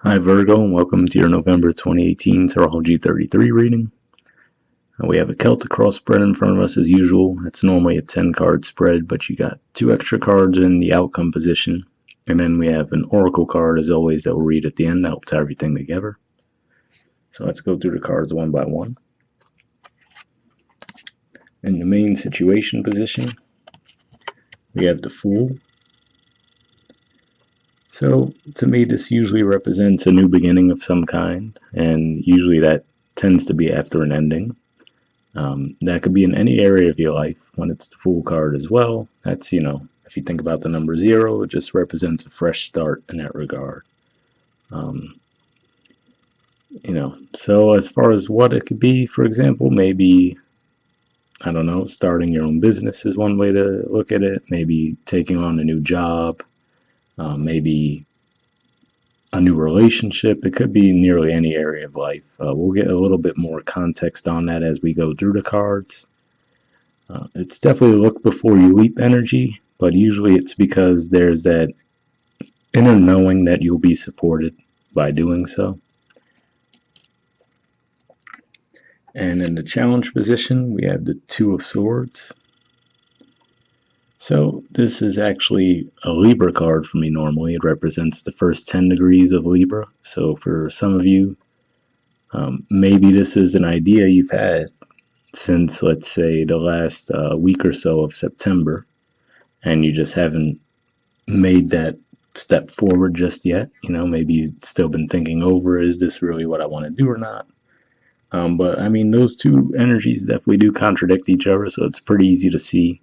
Hi Virgo, and welcome to your November 2018 Tarology 33 reading. We have a Celtic cross spread in front of us as usual. It's normally a 10 card spread, but you got 2 extra cards in the outcome position. And then we have an oracle card as always that we'll read at the end that will tie everything together. So let's go through the cards one by one. In the main situation position, we have the Fool. So to me, this usually represents a new beginning of some kind, and usually that tends to be after an ending. That could be in any area of your life. When it's the Fool card as well, that's, if you think about the number 0, it just represents a fresh start in that regard. So as far as what it could be, for example, maybe, I don't know, starting your own business is one way to look at it. Maybe taking on a new job, maybe a new relationship. It could be nearly any area of life. We'll get a little bit more context on that as we go through the cards. It's definitely look before you leap energy, but usually it's because there's that inner knowing that you'll be supported by doing so. And in the challenge position, we have the Two of Swords. So this is actually a Libra card for me normally. It represents the first 10 degrees of Libra. So for some of you, maybe this is an idea you've had since, let's say, the last week or so of September, and you just haven't made that step forward just yet. Maybe you've still been thinking over, is this really what I want to do or not? But I mean, those two energies definitely do contradict each other, so it's pretty easy to see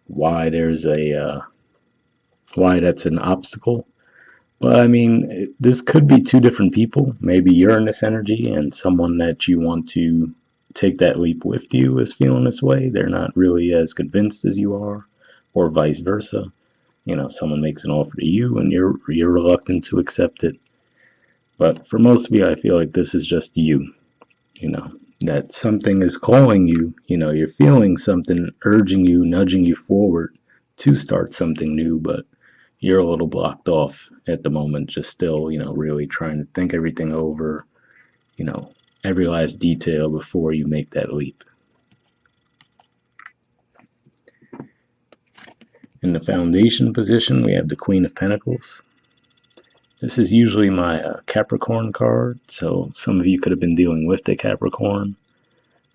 why there's why that's an obstacle. But I mean, this could be two different people. Maybe you're in this energy and someone that you want to take that leap with you is feeling this way. They're not really as convinced as you are, or vice versa. Someone makes an offer to you and you're reluctant to accept it. But for most of you, I feel like this is just you. That something is calling you. You're feeling something urging you, nudging you forward to start something new, but you're a little blocked off at the moment, just still, really trying to think everything over, every last detail before you make that leap. In the foundation position, we have the Queen of Pentacles. This is usually my Capricorn card, so some of you could have been dealing with the Capricorn.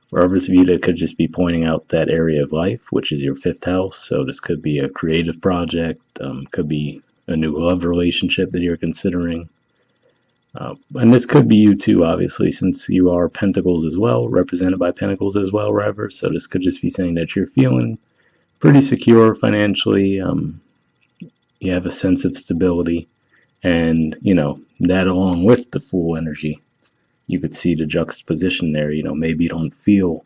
For others of you, that could just be pointing out that area of life, which is your 5th house. So this could be a creative project, could be a new love relationship that you're considering. And this could be you too, obviously, since you are Pentacles as well, represented by Pentacles as well, rather. So this could just be saying that you're feeling pretty secure financially. You have a sense of stability. And, that along with the Fool energy, you could see the juxtaposition there. Maybe you don't feel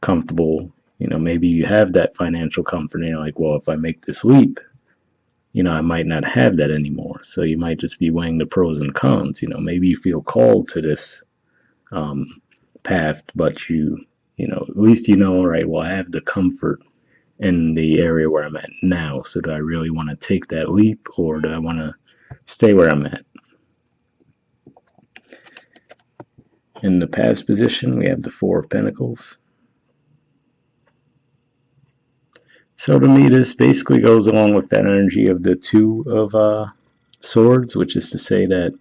comfortable. Maybe you have that financial comfort and you're like, well, if I make this leap, I might not have that anymore. So you might just be weighing the pros and cons. Maybe you feel called to this path, but at least all right, well, I have the comfort in the area where I'm at now. So do I really want to take that leap, or do I want to stay where I'm at? In the past position, we have the Four of Pentacles. So to me, this basically goes along with that energy of the Two of Swords, which is to say that,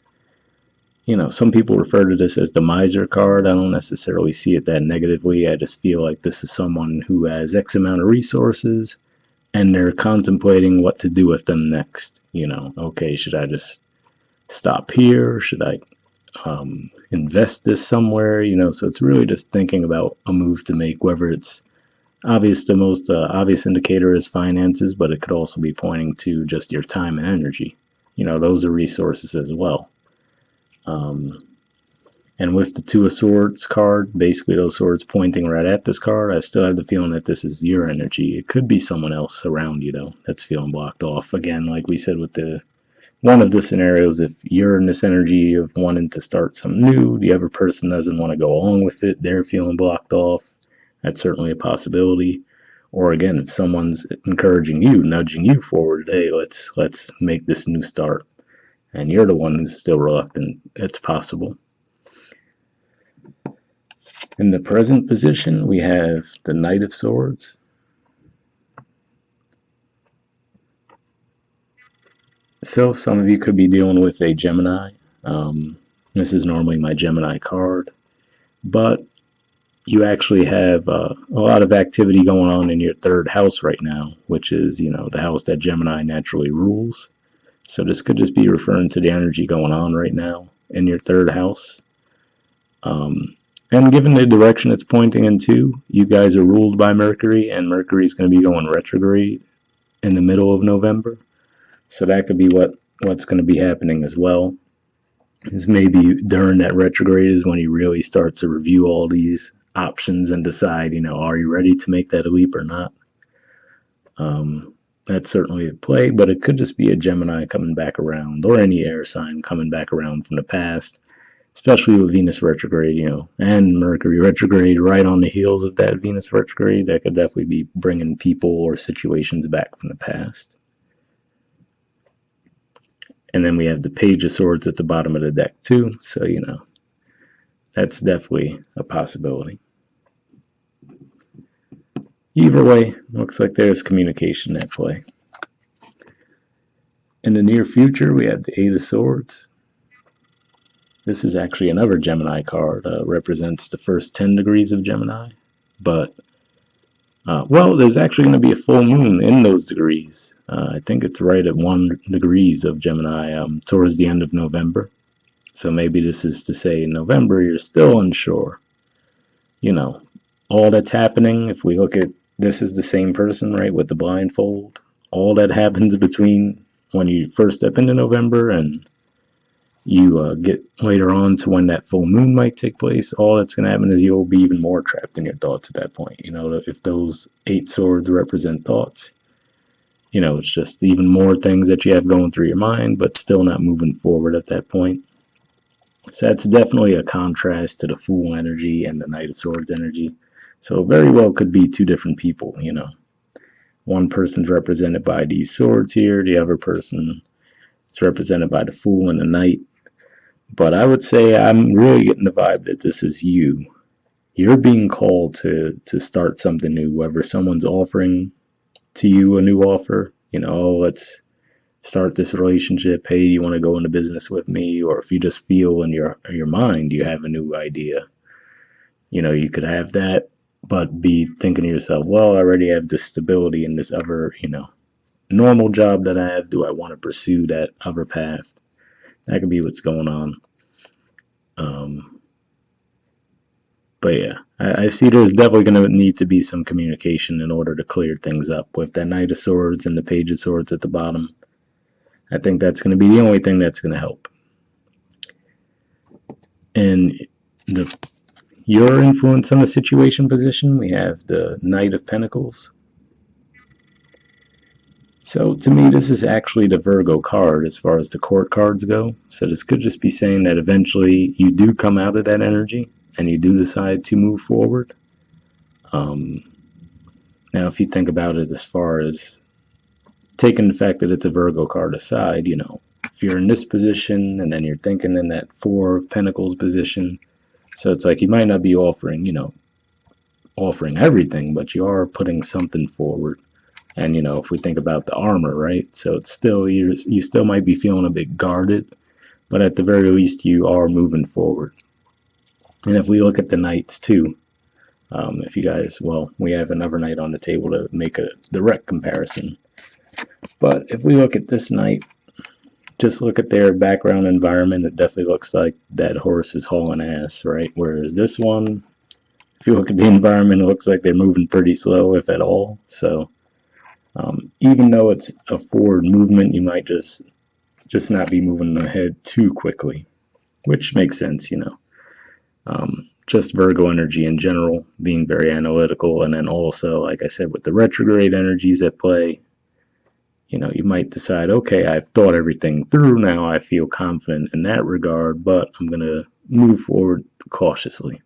some people refer to this as the Miser card. I don't necessarily see it that negatively. I just feel like this is someone who has X amount of resources and they're contemplating what to do with them next. Okay, should I just stop here? Should I invest this somewhere? So it's really just thinking about a move to make, whether it's obvious. The most obvious indicator is finances, but it could also be pointing to just your time and energy. Those are resources as well. And with the Two of Swords card, basically those swords pointing right at this card, I still have the feeling that this is your energy. It could be someone else around you, though, that's feeling blocked off. Again, like we said with one of the scenarios, if you're in this energy of wanting to start something new, the other person doesn't want to go along with it, they're feeling blocked off, that's certainly a possibility. Or again, if someone's encouraging you, nudging you forward, hey, let's make this new start. and you're the one who's still reluctant it's possible. In the present position, we have the Knight of Swords. So some of you could be dealing with a Gemini. This is normally my Gemini card, but you actually have a lot of activity going on in your third house right now, which is, the house that Gemini naturally rules. So this could just be referring to the energy going on right now in your third house. And given the direction it's pointing into, you guys are ruled by Mercury, and Mercury is going to be going retrograde in the middle of November. So that could be what's going to be happening as well. Is maybe during that retrograde is when you really start to review all these options and decide, are you ready to make that leap or not? That's certainly a play, but it could just be a Gemini coming back around, or any air sign coming back around from the past, especially with Venus retrograde, and Mercury retrograde right on the heels of that Venus retrograde. That could definitely be bringing people or situations back from the past. And then we have the Page of Swords at the bottom of the deck too, so that's definitely a possibility. Either way, looks like there's communication at play. In the near future, we have the Eight of Swords. This is actually another Gemini card. Represents the first 10 degrees of Gemini. But, there's actually going to be a full moon in those degrees. I think it's right at 1 degrees of Gemini towards the end of November. So maybe this is to say in November you're still unsure. All that's happening, if we look at this is the same person, right, with the blindfold. All that happens between when you first step into November and you get later on to when that full moon might take place, all that's going to happen is you'll be even more trapped in your thoughts at that point. If those 8 swords represent thoughts, it's just even more things that you have going through your mind, but still not moving forward at that point. So that's definitely a contrast to the Fool energy and the Knight of Swords energy. So very well could be 2 different people, One person's represented by these swords here, the other person is represented by the Fool and the Knight. But I would say I'm really getting the vibe that this is you. You're being called to start something new, whether someone's offering to you a new offer, let's start this relationship. Hey, you want to go into business with me? Or if you just feel in your mind you have a new idea, you could have that, but be thinking to yourself, well, I already have this stability in this other, normal job that I have. Do I want to pursue that other path? That could be what's going on. But yeah, I see there's definitely going to need to be some communication in order to clear things up with that Knight of Swords and the Page of Swords at the bottom. I think that's going to be the only thing that's going to help. And your influence on the situation position, we have the Knight of Pentacles. So to me, this is actually the Virgo card as far as the court cards go. So this could just be saying that eventually you do come out of that energy and you do decide to move forward. Now, if you think about it as far as taking the fact that it's a Virgo card aside, if you're in this position and then you're thinking in that 4 of Pentacles position, so it's like you might not be offering everything, but you are putting something forward. And, if we think about the armor, right? So it's still, you still might be feeling a bit guarded, but at the very least you are moving forward. And if we look at the Knights too, if you guys, we have another Knight on the table to make a direct comparison. But if we look at this Knight, just look at their background environment, it definitely looks like that horse is hauling ass, right? Whereas this one, if you look at the environment, it looks like they're moving pretty slow, if at all. So even though it's a forward movement, you might just not be moving ahead too quickly, which makes sense, just Virgo energy in general, being very analytical, and then also, like I said, with the retrograde energies at play, you might decide, okay, I've thought everything through, now I feel confident in that regard, but I'm going to move forward cautiously.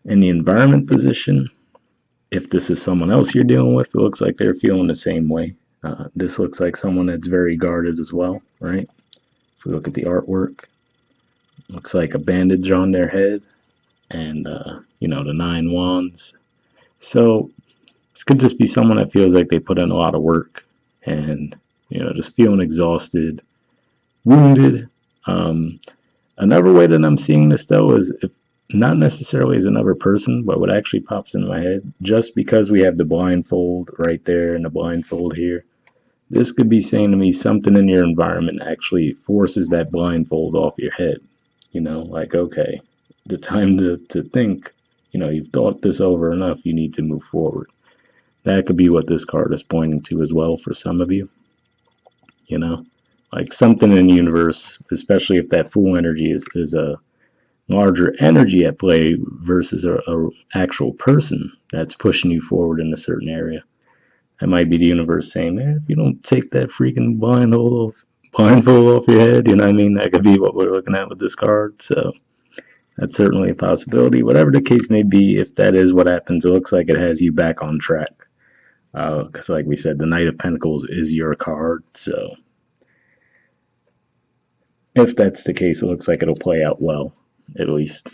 In the environment position, if this is someone else you're dealing with, it looks like they're feeling the same way. This looks like someone that's very guarded as well, right? If we look at the artwork, looks like a bandage on their head and, the 9 wands. So this could just be someone that feels like they put in a lot of work and, just feeling exhausted, wounded. Um, Another way that I'm seeing this though is if not necessarily as another person, but what actually pops into my head, just because we have the blindfold right there and the blindfold here, this could be saying to me something in your environment actually forces that blindfold off your head. Like, okay, the time to think, you've thought this over enough, you need to move forward. That could be what this card is pointing to as well for some of you, you know? Like something in the universe, especially if that Fool energy is a larger energy at play versus a actual person that's pushing you forward in a certain area. That might be the universe saying, man, if you don't take that freaking blindfold off your head, you know what I mean? That could be what we're looking at with this card. So that's certainly a possibility. Whatever the case may be, if that is what happens, it looks like it has you back on track. Because, like we said, the Knight of Pentacles is your card. So if that's the case, it looks like it'll play out well, at least.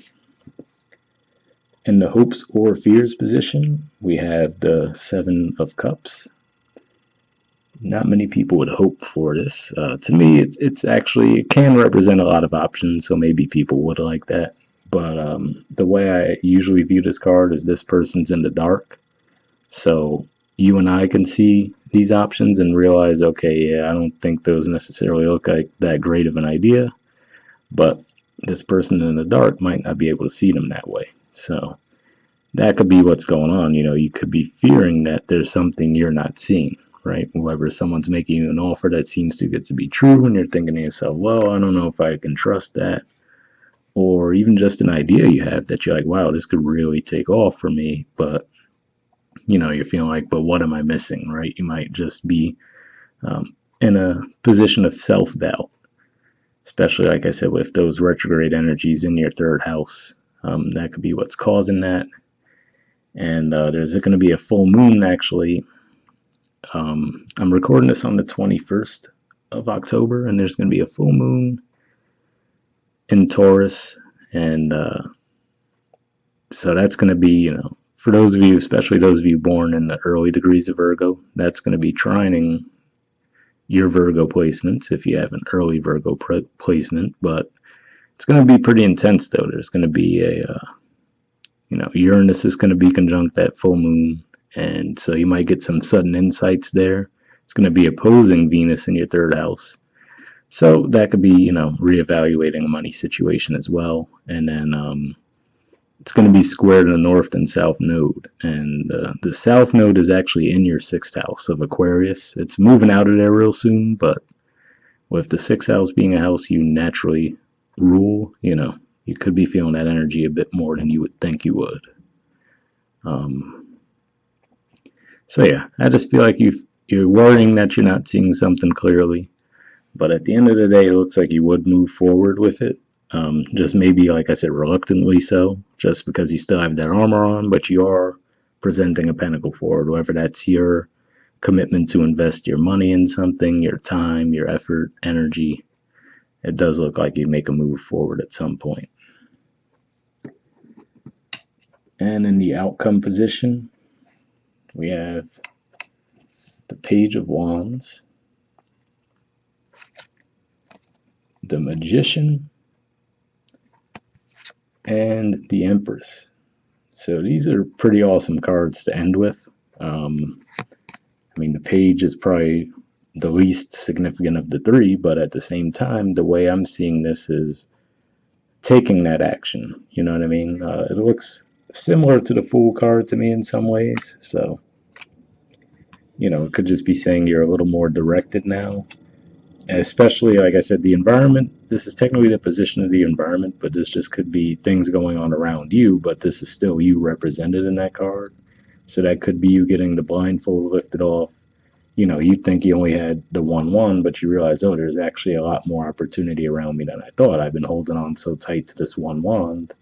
In the hopes or fears position, we have the Seven of Cups. Not many people would hope for this. To me, it's actually, it can represent a lot of options, so maybe people would like that. But the way I usually view this card is this person's in the dark. So you and I can see these options and realize, okay, yeah, I don't think those necessarily look like that great of an idea. But this person in the dark might not be able to see them that way. So that could be what's going on. You could be fearing that there's something you're not seeing, right? Whether someone's making you an offer that seems too good to be true, and you're thinking to yourself, well, I don't know if I can trust that. Or even just an idea you have that you're like, wow, this could really take off for me. But, you're feeling like, but what am I missing, right? You might just be in a position of self doubt, especially, like I said, with those retrograde energies in your third house. That could be what's causing that. And there's going to be a full moon actually. I'm recording this on the 21st of October, and there's going to be a full moon in Taurus. And so that's going to be, for those of you, especially those of you born in the early degrees of Virgo, that's going to be trining your Virgo placements if you have an early Virgo placement. But it's going to be pretty intense, though. There's going to be Uranus is going to be conjunct that full moon, and so you might get some sudden insights there. It's going to be opposing Venus in your third house, so that could be reevaluating a money situation as well. And then it's going to be squared in the north and south node, and the south node is actually in your sixth house of Aquarius. It's moving out of there real soon, but with the sixth house being a house you naturally rule, you could be feeling that energy a bit more than you would think you would. So yeah, I just feel like you're worrying that you're not seeing something clearly, but at the end of the day, it looks like you would move forward with it. Just maybe, like I said, reluctantly so, just because you still have that armor on, but you are presenting a pentacle forward, whether that's your commitment to invest your money in something, your time, your effort, energy. It does look like you make a move forward at some point. And in the outcome position, we have the Page of Wands, the Magician, and the Empress. So these are pretty awesome cards to end with. The Page is probably the least significant of the three, but at the same time, the way I'm seeing this is taking that action. You know what I mean? It looks similar to the Fool card to me in some ways. So, it could just be saying you're a little more directed now. And especially, like I said, the environment, this is technically the position of the environment, but this just could be things going on around you, but this is still you represented in that card. So that could be you getting the blindfold lifted off. You think you only had the 1-1, but you realize, oh, there's actually a lot more opportunity around me than I thought. I've been holding on so tight to this 1 wand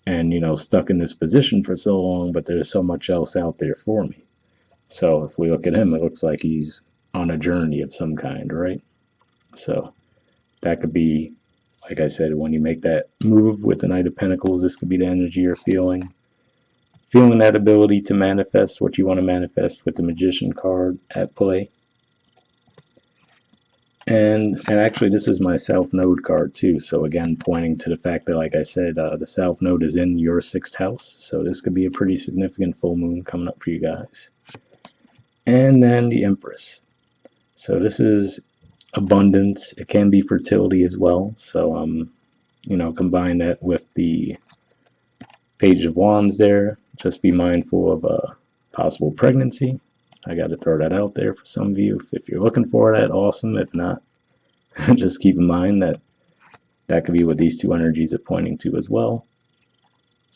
and, stuck in this position for so long, but there's so much else out there for me. So if we look at him, it looks like he's on a journey of some kind, right? So that could be, like I said, when you make that move with the Knight of Pentacles, this could be the energy you're feeling. Feeling that ability to manifest what you want to manifest with the Magician card at play. And actually, this is my South Node card too. So again, pointing to the fact that, like I said, the South Node is in your 6th house. So this could be a pretty significant full moon coming up for you guys. And then the Empress. So this is abundance. It can be fertility as well. So combine that with the Page of Wands there. Just be mindful of a possible pregnancy. I got to throw that out there for some of you. If you're looking for that, awesome. If not, just keep in mind that that could be what these two energies are pointing to as well.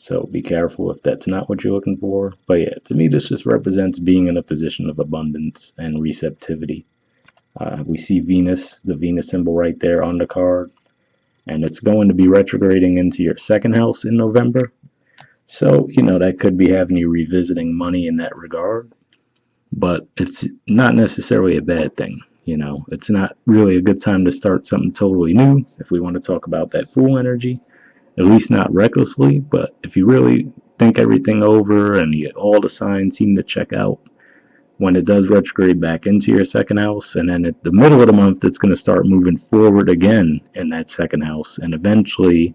So be careful if that's not what you're looking for. But yeah, to me, this just represents being in a position of abundance and receptivity. We see Venus, the Venus symbol right there on the card. And it's going to be retrograding into your 2nd house in November. So, that could be having you revisiting money in that regard. But it's not necessarily a bad thing. It's not really a good time to start something totally new if we want to talk about that Fool energy, at least not recklessly. But if you really think everything over and all the signs seem to check out, when it does retrograde back into your 2nd house, and then at the middle of the month, it's going to start moving forward again in that 2nd house and eventually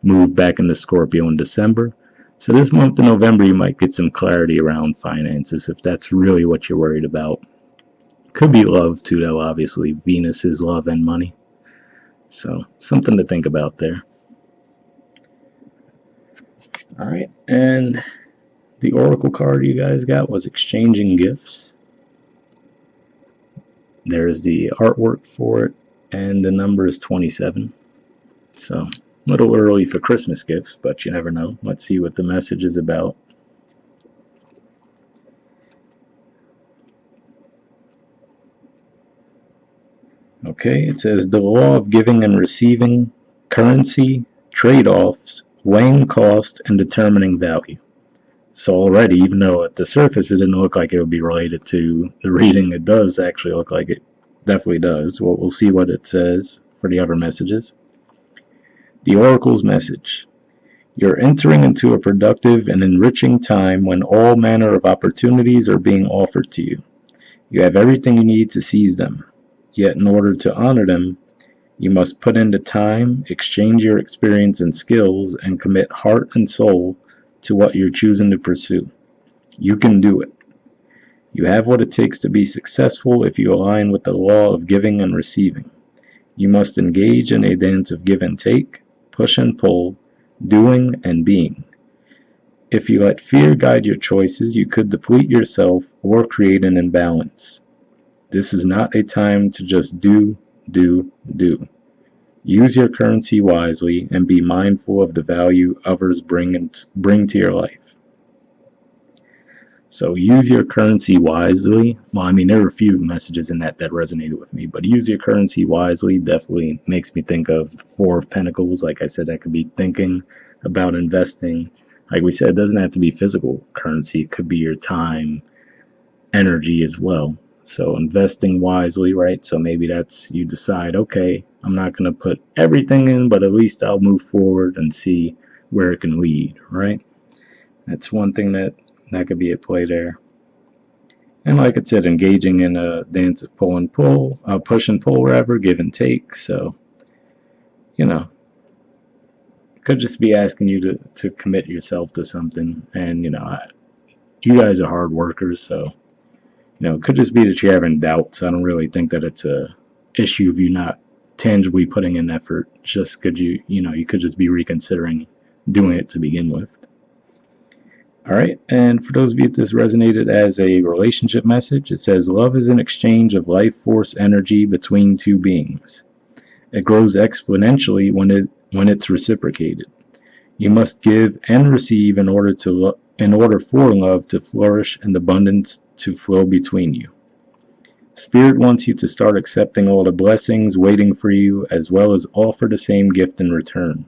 move back into Scorpio in December. So this month in November, you might get some clarity around finances if that's really what you're worried about. Could be love too, though, obviously. Venus is love and money. So something to think about there. All right, and the Oracle card you guys got was Exchanging Gifts. There's the artwork for it, and the number is 27. So a little early for Christmas gifts, but you never know. Let's see what the message is about. Okay, it says the law of giving and receiving, currency, trade-offs, weighing cost, and determining value. So already, even though at the surface it didn't look like it would be related to the reading, it does actually look like it definitely does. Well, we'll see what it says for the other messages. The Oracle's message. You're entering into a productive and enriching time when all manner of opportunities are being offered to you. You have everything you need to seize them. Yet in order to honor them, you must put in the time, exchange your experience and skills, and commit heart and soul to what you're choosing to pursue. You can do it. You have what it takes to be successful if you align with the law of giving and receiving. You must engage in a dance of give and take, push and pull, doing and being. If you let fear guide your choices, you could deplete yourself or create an imbalance. This is not a time to just do. Use your currency wisely and be mindful of the value others bring to your life. So use your currency wisely. Well, there were a few messages in that resonated with me, but use your currency wisely definitely makes me think of the Four of Pentacles. Like I said, that could be thinking about investing. Like we said, it doesn't have to be physical currency. It could be your time, energy as well. So investing wisely, right? So maybe that's you decide, okay, I'm not going to put everything in, but at least I'll move forward and see where it can lead, right? That's one thing that could be at play there. And like I said, engaging in a dance of pull and pull, push and pull, wherever, give and take. So, could just be asking you to commit yourself to something. And, you guys are hard workers, so it could just be that you're having doubts. I don't really think that it's a issue of you not tangibly putting in effort. Just could you could just be reconsidering doing it to begin with. All right, and for those of you that this resonated as a relationship message, it says love is an exchange of life force energy between two beings. It grows exponentially when it's reciprocated. You must give and receive in order for love to flourish and abundance to flow between you. Spirit wants you to start accepting all the blessings waiting for you, as well as offer the same gift in return.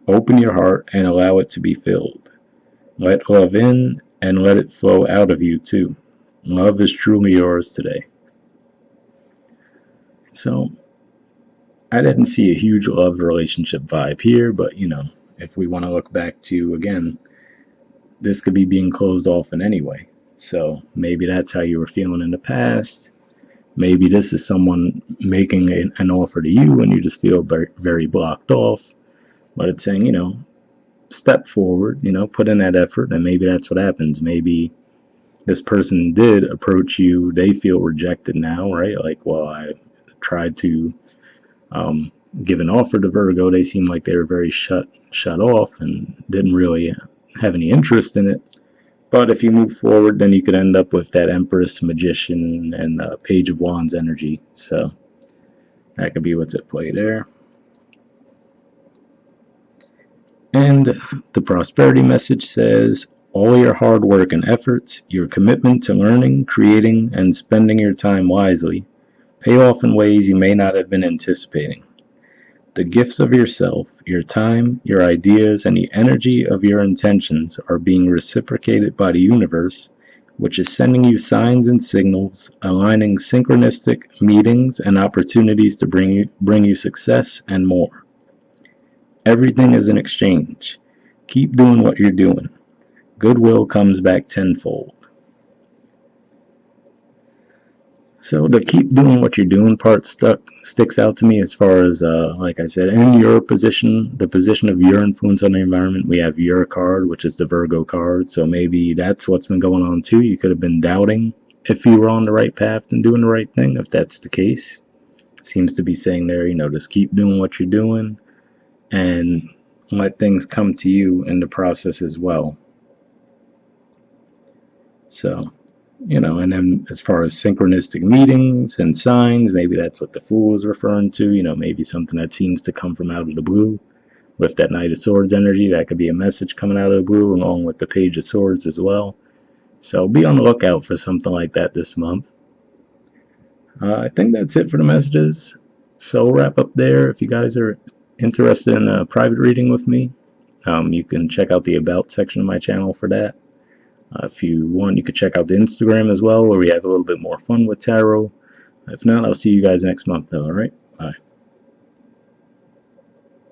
Open your heart and allow it to be filled. Let love in and let it flow out of you too. Love is truly yours today. So I didn't see a huge love relationship vibe here, but if we want to look back to, again, this could be being closed off in any way. So maybe that's how you were feeling in the past. Maybe this is someone making an offer to you and you just feel very, very blocked off. But it's saying, step forward, put in that effort, and maybe that's what happens. Maybe this person did approach you, they feel rejected now, right? Like, well, I tried to um, give an offer to Virgo. They seemed like they were very shut off and didn't really have any interest in it. But if you move forward, then you could end up with that Empress, Magician, and Page of Wands energy. So that could be what's at play there. And the prosperity message says, all your hard work and efforts, your commitment to learning, creating, and spending your time wisely pay off in ways you may not have been anticipating. The gifts of yourself, your time, your ideas, and the energy of your intentions are being reciprocated by the universe, which is sending you signs and signals, aligning synchronistic meetings and opportunities to bring you success and more. Everything is an exchange. Keep doing what you're doing. Goodwill comes back tenfold. So the keep doing what you're doing part sticks out to me as far as, like I said, in your position, the position of your influence on the environment, we have your card, which is the Virgo card. So maybe that's what's been going on too. You could have been doubting if you were on the right path and doing the right thing. If that's the case, it seems to be saying there, just keep doing what you're doing and let things come to you in the process as well. So, and then as far as synchronistic meetings and signs, maybe that's what the Fool is referring to, maybe something that seems to come from out of the blue. With that Knight of Swords energy, that could be a message coming out of the blue, along with the Page of Swords as well. So be on the lookout for something like that this month. I think that's it for the messages. So we'll wrap up there. If you guys are interested in a private reading with me, you can check out the About section of my channel for that. If you want, you could check out the Instagram as well, where we have a little bit more fun with tarot. If not, I'll see you guys next month, though, alright? Bye.